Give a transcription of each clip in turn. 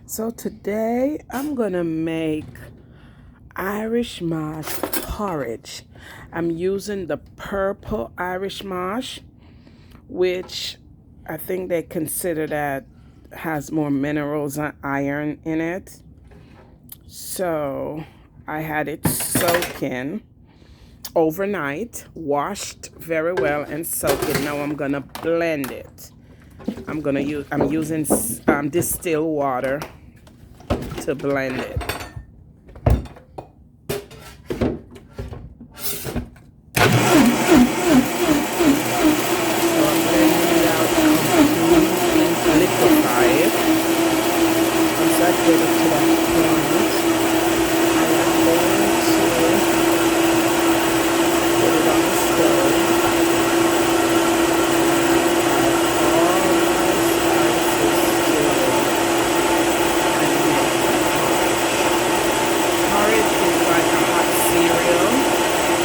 So today I'm gonna make Irish moss porridge. I'm using the purple Irish moss, which I think they consider that has more minerals and iron in it. So I had it soaking overnight, washed very well and soaked it. Now I'm gonna blend it. I'm using distilled water to blend it. So I'm blending it out to liquefy it. Once I get it to that point, I am going to put it on the stove. Porridge is like a hot cereal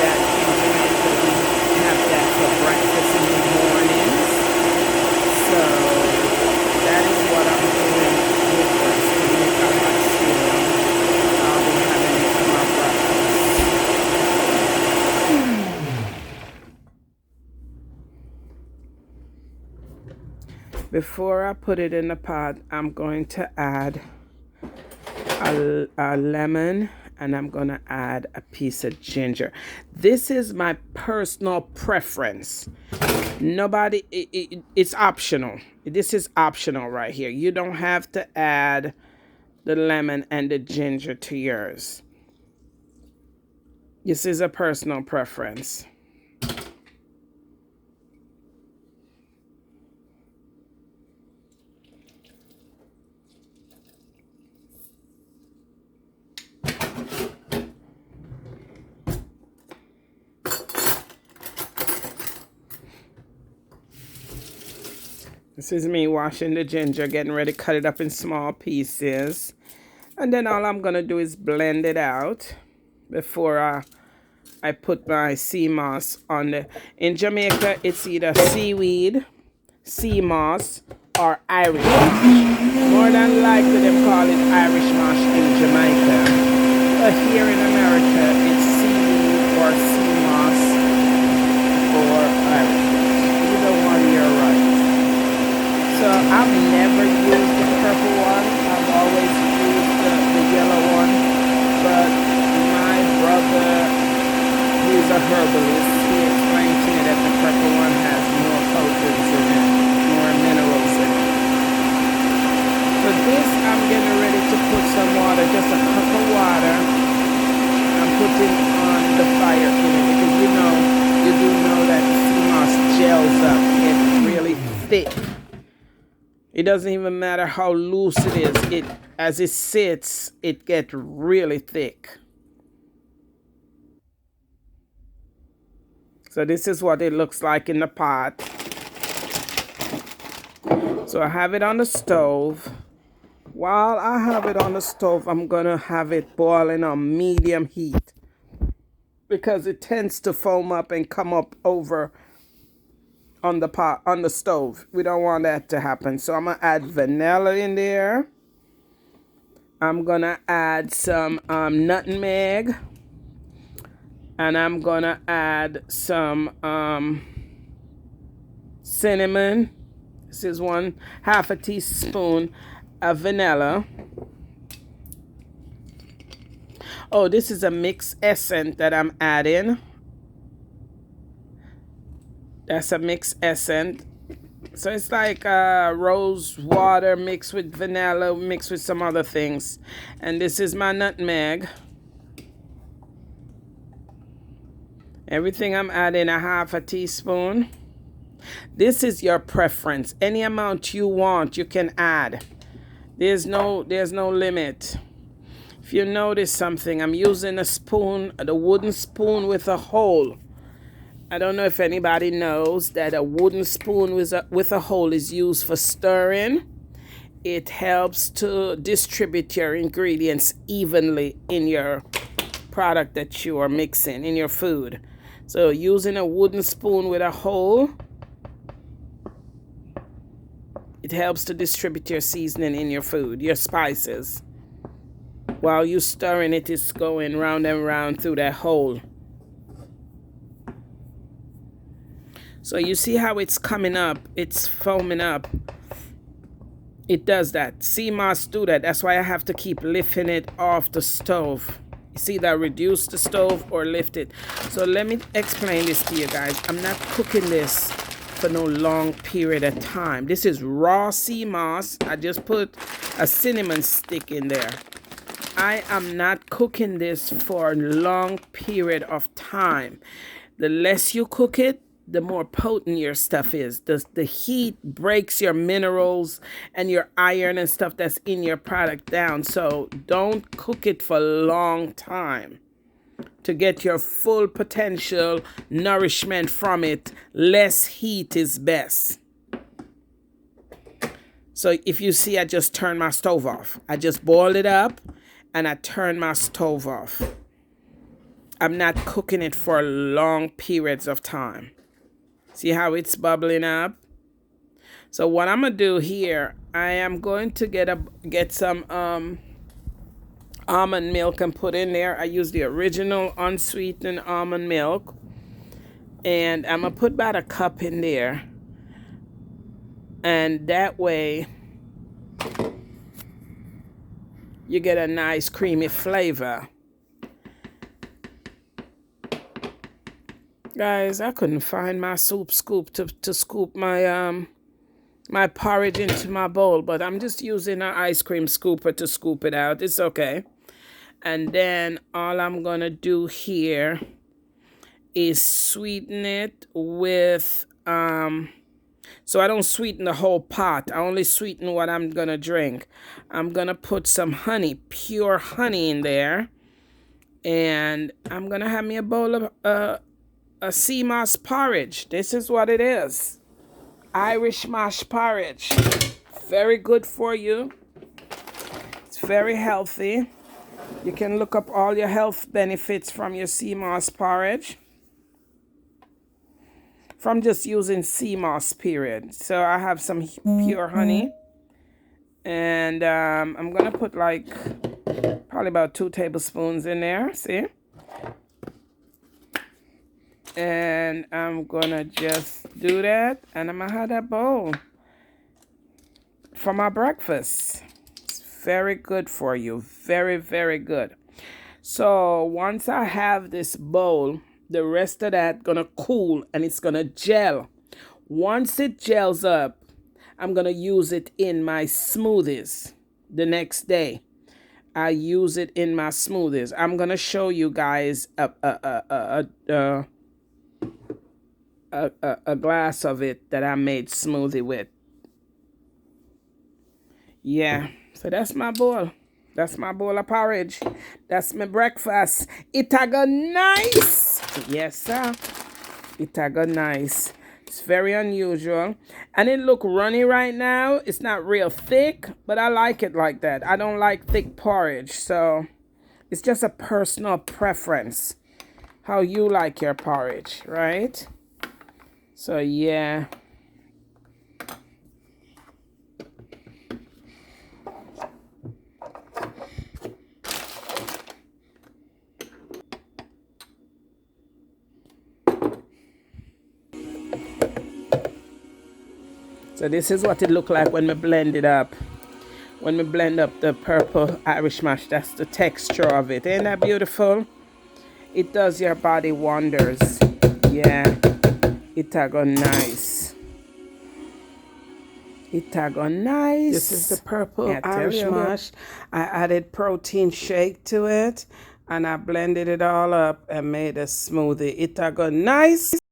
that in Jamaica we have that for breakfast in the mornings. So that is what I'm doing with this to make a hot cereal. I'll be having it for my breakfast. Before I put it in the pot, I'm going to add a lemon, and I'm gonna add a piece of ginger. This is my personal preference. Nobody, it's optional. This is optional right here. You don't have to add the lemon and the ginger to yours. This is a personal preference. This is me washing the ginger, getting ready to cut it up in small pieces. And then all I'm going to do is blend it out before I put my sea moss on the... In Jamaica, it's either seaweed, sea moss, or Irish moss. More than likely, they call it Irish moss in Jamaica. But here in America, it's seaweed or sea moss or Irish moss. Either one, you're right. So I've never used the purple one. I've always used the yellow one. But my brother, who's a herbalist, he explained to me that the purple one has more potents in it, more minerals in it. So this, I'm getting ready to put some water, just a cup of water. I'm putting on the fire in it because you do know that the sea moss gels up. It's really thick. It doesn't even matter how loose it is. As it sits, it gets really thick. So this is what it looks like in the pot. So I have it on the stove. While I have it on the stove, I'm gonna have it boiling on medium heat because it tends to foam up and come up over on the stove. We don't want that to happen. So I'm gonna add vanilla in there. I'm gonna add some nutmeg, and I'm gonna add some cinnamon. This is half a teaspoon of vanilla. Oh, this is a mixed essence that I'm adding. That's a mixed essence. So it's like rose water mixed with vanilla, mixed with some other things. And this is my nutmeg. Everything I'm adding a half a teaspoon. This is your preference. Any amount you want, you can add. There's no limit. If you notice something, I'm using a spoon, the wooden spoon with a hole. I don't know if anybody knows that a wooden spoon with a hole is used for stirring. It helps to distribute your ingredients evenly in your product that you are mixing, in your food. So using a wooden spoon with a hole, It helps to distribute your seasoning in your food, your spices. While you stirring it, it's going round and round through that hole. So you see how it's coming up, it's foaming up. It does that. Sea moss do that. That's why I have to keep lifting it off the stove. It's either reduce the stove or lift it. So let me explain this to you guys. I'm not cooking this for no long period of time. This is raw sea moss. I just put a cinnamon stick in there. I am not cooking this for a long period of time. The less you cook it, the more potent your stuff is. The heat breaks your minerals and your iron and stuff that's in your product down. So don't cook it for a long time. To get your full potential nourishment from it, less heat is best. So if you see, I just turned my stove off. I just boiled it up and I turned my stove off. I'm not cooking it for long periods of time. See how it's bubbling up? So what I'm gonna do here, I am going to get some almond milk and put in there. I use the original unsweetened almond milk, and I'm gonna put about a cup in there, and that way you get a nice creamy flavor. Guys, I couldn't find my soup scoop to scoop my my porridge into my bowl, but I'm just using an ice cream scooper to scoop it out. It's okay. And then all I'm gonna do here is sweeten it with so I don't sweeten the whole pot. I only sweeten what I'm gonna drink. I'm gonna put some honey, pure honey in there, and I'm gonna have me a bowl of a sea moss porridge. This is what it is. Irish mash porridge. Very good for you. It's very healthy. You can look up all your health benefits from your sea moss porridge. From just using sea moss, period. So I have some pure honey. And I'm going to put like probably about 2 tablespoons in there. See? And I'm going to just do that. And I'm going to have that bowl for my breakfast. It's very good for you. Very, very good. So once I have this bowl, the rest of that gonna cool and it's gonna gel. Once it gels up, I'm gonna use it in my smoothies the next day. I use it in my smoothies. I'm gonna show you guys a glass of it that I made smoothie with. Yeah, so that's my bowl. That's my bowl of porridge. That's my breakfast. It a go nice. Yes, sir. It a go nice. It's very unusual. And it look runny right now. It's not real thick, but I like it like that. I don't like thick porridge. So it's just a personal preference. How you like your porridge, right? So yeah. So this is what it look like when we blend it up. When we blend up the purple Irish mash, that's the texture of it. Ain't that beautiful? It does your body wonders. Yeah, it a go nice. It a go nice. This is the purple Irish mash. I added protein shake to it, and I blended it all up and made a smoothie. It a go nice.